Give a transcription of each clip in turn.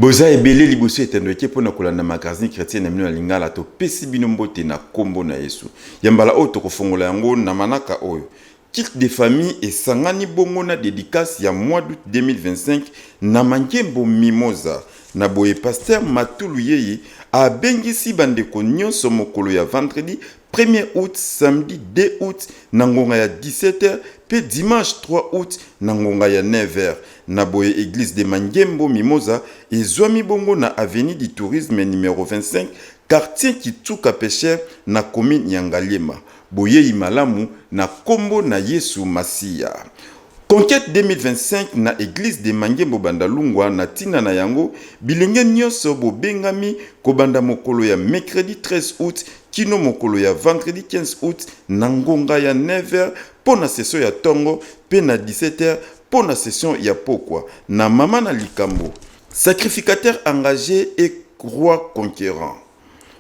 Boza ebele liboso etendoke pona kolanda magazine chrétien na mino lingala to pesi bino mbote na kombo na Yesu. Yambala oyo tokofongola yango na manaka oyo. Kit de famille et sangani bongo na dédicace ya mois d'août 2025 na mangembo mimosa. Na boye pasteur Matulu Yeye a bengisi bandeko nyonso mokolo ya vendredi 1er août, samedi 2 août, nangonga ya 17h, pe dimanche 3 août, nangonga ya 9h. Na boye église de Mangembo Mimosa, et Zouami Bongo na avenue du tourisme numéro 25, quartier Kitsuka Pêcheur, na commune Yangalema. Boye Imalamu, na Kombo na Yesu Masia. Conquête 2025 na église de Mangembo Bandalungwa na tina na yango bilenge nyonso bo bengami kobanda mokolo ya mercredi 13 août kino mokolo ya vendredi 15 août na ngonga ya 9h pona session ya tongo pe na 17h pona session ya pokwa na mama na likambo sacrificateur engagé et roi conquérant.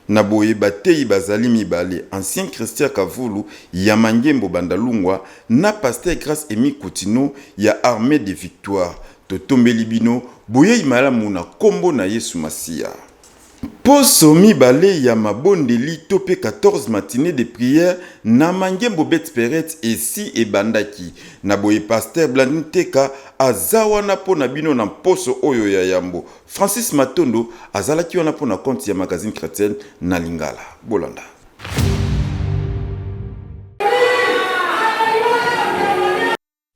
Na boye batei bazali mibale ancien Christian Kavulu ya Mangembo Bandalungwa na pasteur Grâce Emi Koutino ya armée de victoire totombeli bino boye imalamu na kombo na Yesu Masia. Poso mibale ya mabondeli topé 14 matinées de prière na Mangembo Betperet esi e bandaki na boye pasteur Blandin Teka azawa na pona bino na poso oyo ya yambo. Francis Matondo azalaki wana pona compte ya magazine chrétienne na Lingala. Bolanda.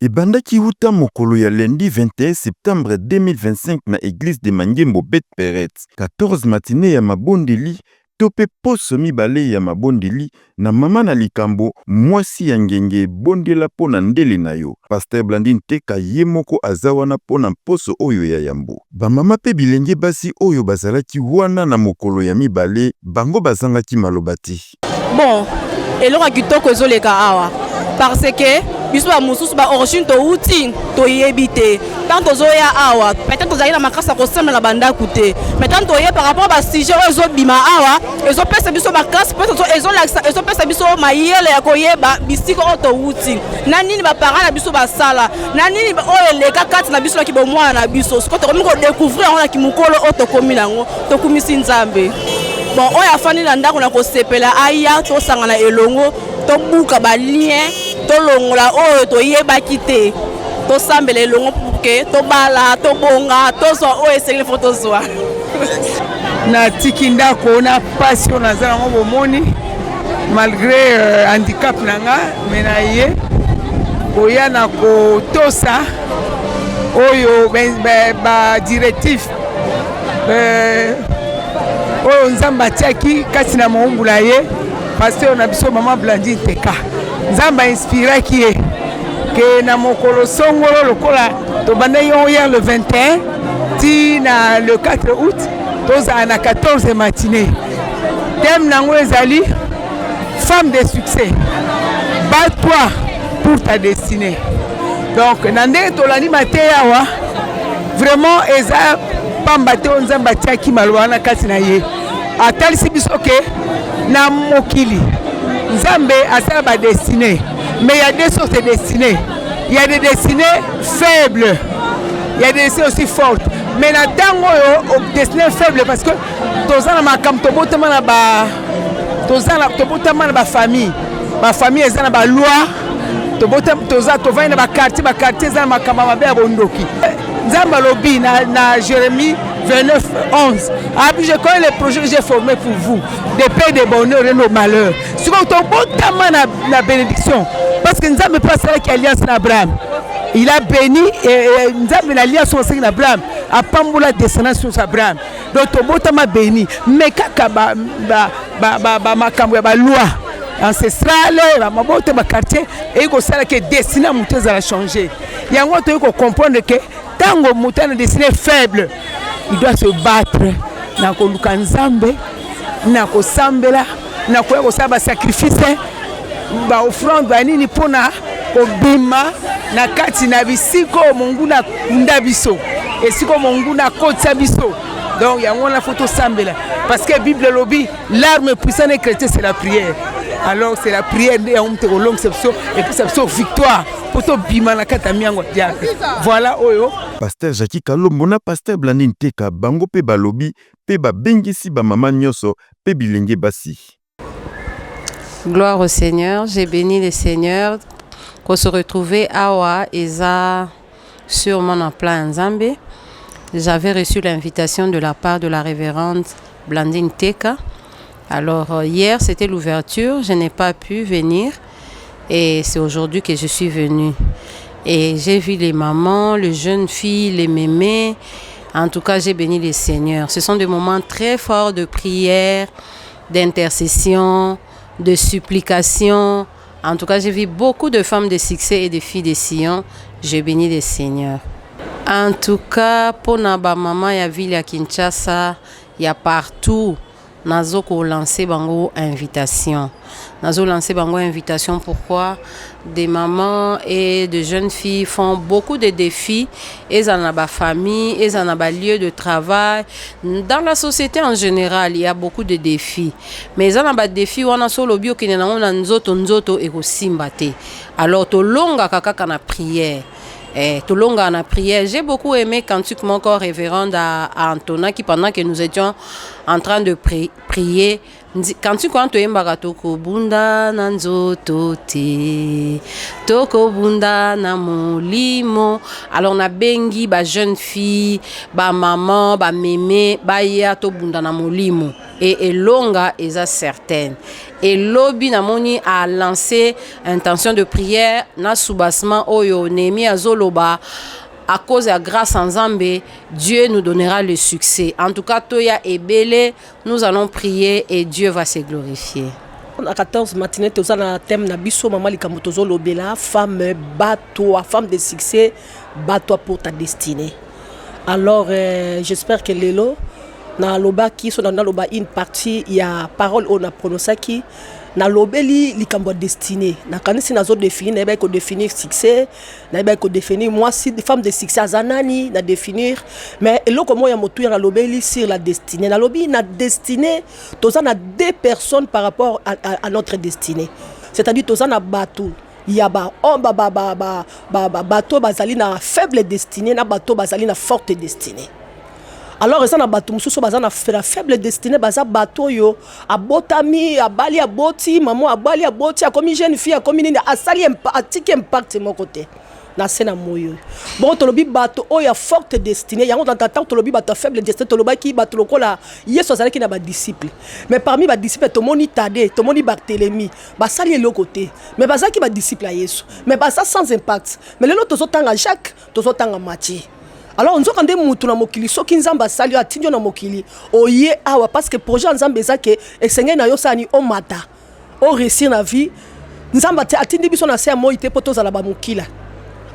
Ebandaki uta mokolo ya lundi 21 septembre 2025 na église de Mangembo Betperet 14 matinée ya mabondeli tope poso mibale ya mabondeli na mama na likambo mwasi ya ngenge bondela pona ndele na yo. Pasteur Blandin Teka ye moko azawana pona poso oyo ya yambo. Ba mama pe bilenge basi oyo bazalaki wana na mokolo ya mibale bango bazangaki malobati. Bon, eloko kitoko ezoleka awa parce que biso ba mususu ba origine to uti to yebite tant tozoya awa peut-être tozali na makasa ko semble la banda koute maintenant toye par rapport ba sujet ezo bima awa ezo pesa biso makasa peut-être ezo pesa biso mayele ya koyeba bisiko to uti na nini ba parents na biso ba sala na nini oyo le kakati na biso ki bo mwana na biso siko to ko découvrir on la ki mukolo oto komi nango to kumisi nzambe. Bon oyo afani na ndako na ko sepela aya to sangana elongo to buka ba lien to longola oyo to yebaki te to sambela elongo puke to bala to bonga to zo oyo esengeli fo to zwa na tiki ndako na passion na zala ngo bomoni malgré handicap nanga mena ye koya na ko tosa oyo ba directif oyo nzamba tiaki kasi na mombula ye pasteur na biso mama Blandin Teka nzamba inspiraki ye ke na mokolo songolo lokola to banda yo hier le 21 ti na le 4 août toza na 14 matinée thème nango ezali femme de succès bats-toi pour ta destinée. Donc nande tolani mateyawa vraiment eza pamba te nzamba tiaki maloba na kati na ye atalisi biso ke na mokili nzambe asala ba destinée mais il y a deux sortes de destinées. Il y a des destinées faibles, il y a des destinées aussi fortes, mais na tango yo destinées faibles parce que tozana makam to botama na ba tozana to botama na ba famille eza na ba loi to botama toza to va na ba quartier eza na makama mabe ya bondoki. Nzamba lobi na Jérémie 29:11. Ah, puis je connais les projets que j'ai formés pour vous, des paix, des bonheurs et nos malheurs. Ce qu'on tombe na bénédiction, parce que Nzamba pas cela qui alliance d'Abraham. Il a béni et Nzamba l'alliance avec Abraham. A pamboula descendance sur Abraham. Donc tombe ma béni. Mais kaka ba makambo ba loi ancestrale, ba mabote ba quartier et ko sala que destiné monter à changer. Yango to ko comprendre que tango monter destiné faible. Il doit se battre na koluka nzambe na kosambela na koya kosaba sacrifice ba offrande ba nini pona kobima na kati na bisiko mungu na ndabiso esiko mungu na kotsa biso. Donc yango na photo sambela parce que Bible lobi l'arme puissante et chrétienne c'est la prière. Alors c'est la prière de Yaoumte Rolong Sepso et puis Sepso victoire pour to bimana katamiango diable. Voilà oyo. Pasteur Jackie Kalombo na Pasteur Blandine Teka bango pe balobi pe ba bengisi ba mama nyoso pe bilenge basi. Gloire au Seigneur, j'ai béni le Seigneur qu'on se retrouvait à Awa Eza sur mon plan Nzambe. J'avais reçu l'invitation de la part de la révérende Blandine Teka. Alors hier c'était l'ouverture, je n'ai pas pu venir et c'est aujourd'hui que je suis venue. Et j'ai vu les mamans, les jeunes filles, les mémés. En tout cas, j'ai béni le Seigneur. Ce sont des moments très forts de prière, d'intercession, de supplication. En tout cas, j'ai vu beaucoup de femmes de succès et de filles de Sion. J'ai béni le Seigneur. En tout cas, pour Naba Maman, il y a ville à Kinshasa, il y a partout. Nazo ko lancer bango invitation. Nazo lancer bango invitation. Pourquoi? Des mamans et de jeunes filles font beaucoup de défis. Elles en ont ba famille, elles en ont ba lieu de travail. Dans la société en général, il y a beaucoup de défis. Mais elles en ont ba défis on a solo bio qui na on nzoto et ko simbate. Alors to longa kaka na prière. Tout le long en a prié. J'ai beaucoup aimé quand tu mon corps révérende à Antona qui pendant que nous étions en train de prier, quand tu comptes embaga toko bunda nanzoto te toko bunda na molimo. Alors on a bengi ba jeune fille, ba maman, ba mémé, ba ya to bunda na molimo. Et longa est certaine. Et lobby namoni a lancé intention de prière na soubassement oyo nemi azoloba à cause de la grâce en Zambé, Dieu nous donnera le succès. En tout cas, Toya et Bélé, nous allons prier et Dieu va se glorifier. À 14 matinée, tu as un thème na biso maman likamotozo lobela femme bateau, femme de succès, bateau pour ta destinée. Alors j'espère que Lélo na loba qui sont dans loba une partie il y a parole on a prononcé qui na lobeli likambo destiné na kanisi na zo définir na ba ko définir succès na ba ko définir moi si femme de succès azanani na définir mais eloko mo ya motu ya lobeli sur la destinée na lobi na destinée toza na deux personnes par rapport à notre destinée, c'est-à-dire toza na bateau il y a bateau bazali na faible destinée na bateau bazali na forte destinée. Alors ça na bateau mususu baza na faible destinée baza bateau yo abotami abali aboti maman abali aboti comme jeune fille comme nini asali atiki impact mon côté na sena moyo bon tolobi bateau oya forte destinée yango dans ta to tolobi bateau faible destinée toloba ki bateau lokola yeso azali ki na ba disciple mais parmi ba disciple to moni Tade to moni Barthélemy basali le côté mais baza ki ba disciple à Yesu mais basa sans impact mais lelo tozo tanga Jacques tozo tanga Matthieu. Alors, nous avons mutu na mokili soki nzamba sali atindio na mokili oye awa parce que projet nzamba ezake esengé na yo sani o mata o réussir na vie nzamba te atindi biso na se moyi te poto za la ba mokila.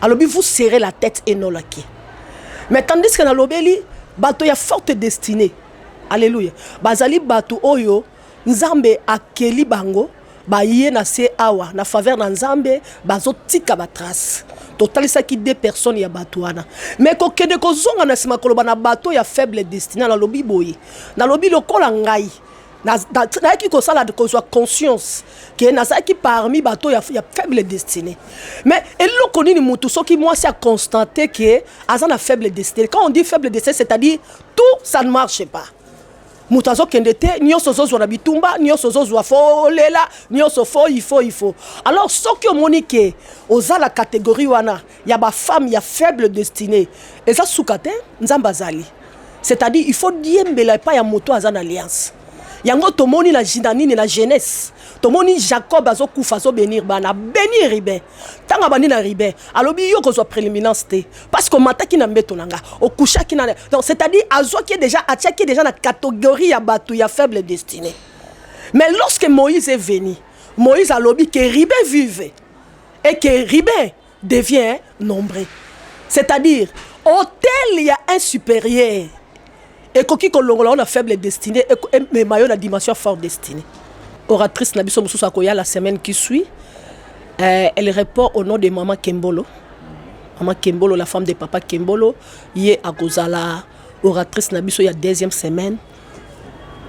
Alors vous serrez la tête et non la qui. Mais tandis que na lobeli bato ya forte destinée. Alléluia. Bazali bato oyo nzambe akeli bango ba yé na se awa na faveur na nzambe bazo tika ba trace. Total ça qui deux personnes ya batouana mais ko kende ko zonga na sima koloba na bateau ya faible destinée na lobi boye na lobi lokola ngai na ki ko sala de ko soit conscience que na ça qui parmi bateau ya faible destinée mais eloko nini mutu soki moi c'est à constater que azana faible destinée. Quand on dit faible destinée c'est-à-dire tout ça ne marche pas. Mutazo kendete nyoso zo na bitumba nyoso zo fo lela nyoso fo il faut alors ce que monique oza la catégorie wana ya ba femme ya faible destinée et ça soukate nzambazali c'est-à-dire il faut diembela pas ya moto azana alliance yango tomoni la jinanine la jeunesse tomoni Jacob azokufa zo bénir bana bénir ribe tanga bani na ribe alobi yo ko zo préliminence te parce que mataki na mbeto nanga okusha ki na donc c'est-à-dire azo qui est déjà atiaki déjà na catégorie ya batu ya faible destinée. Mais lorsque Moïse est venu, Moïse a lobby que ribe vive et que ribe devient nombreux, c'est-à-dire hôtel il y a un supérieur et koki kolongola on a faible destinée et mayo na dimension forte destinée. Oratrice Nabiso Moussou Sakoya la semaine qui suit, elle répond au nom de Maman Kembolo. Maman Kembolo, la femme de Papa Kembolo, yé à Gozala, oratrice Nabiso, il y a deuxième semaine.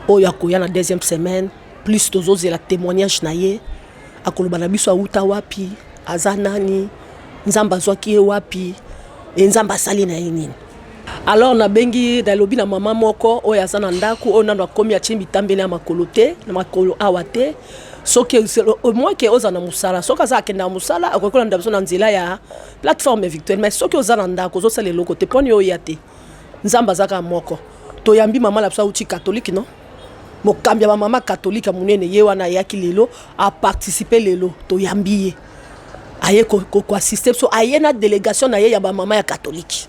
Oh, il y a la deuxième semaine, plus de la témoignage naïe. akoloba na biso auta wapi aza nani nzambe azwaki ye wapi e nzambe asali na ye nini. Alors nabengi nalobi na mama moko oyo aza na ndako oyo nano akomi atie bitambeli ya makolo te na makolo awa te soki moi ke oza na musala soki aza akenda na musala akokola nda biso na nzela ya plateforme virtuelle mais soki oza na ndako ozosala eloko te mponi oyo ya te nzambe azaka moko toyambi mama na biso auti catholique non mokambi ya bamama catholique ya monene ye wana ayaki lelo aparticipe lelo toyambi ye aye koassiste biso aye na délégation na ye ya bamama ya catholique.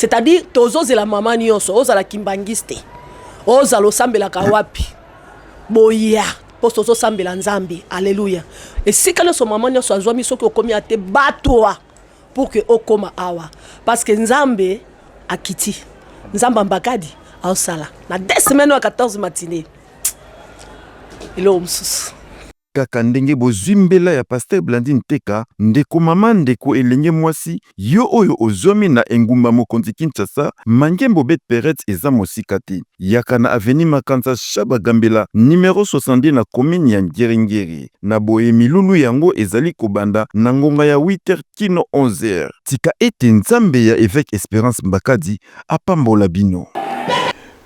C'est-à-dire tozozela mama nyonso ozala kimbangiste ozala osambelaka wapi boya po tozosambela nzambe. Alléluia. esika nyonso mama nyonso azwami soki okomi ate batoa pour que okoma awa parce que nzambe akiti nzambe mbakadi aosala na 2 semaines à 14 matinée elo msusu kaka ndenge bozwimbela ya Pasteur Blandine Teka ndeko mama ndeko elenge mwasi yo oyo ozomi na engumba mokonzi Kinshasa mangembo bet peret eza mosika te yaka na avenue Makanza Shaba Gambela numéro 70 na commune ya Ngeri na boye milulu yango ezali kobanda na ngonga ya 8h kino 11h tika ete nzambe ya évêque Espérance Mbakadi apambola bino.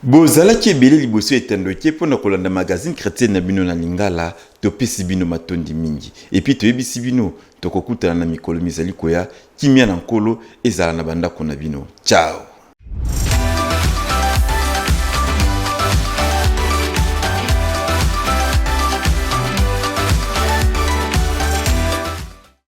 Bozalaki ebele liboso etandoki mpona kolanda magazine chrétien na bino na lingala topesi bino matondi mingi epi toyebisi bino tokokutana na mikolo mizali koya kimia na nkolo ezala na bandako na bino. Ciao.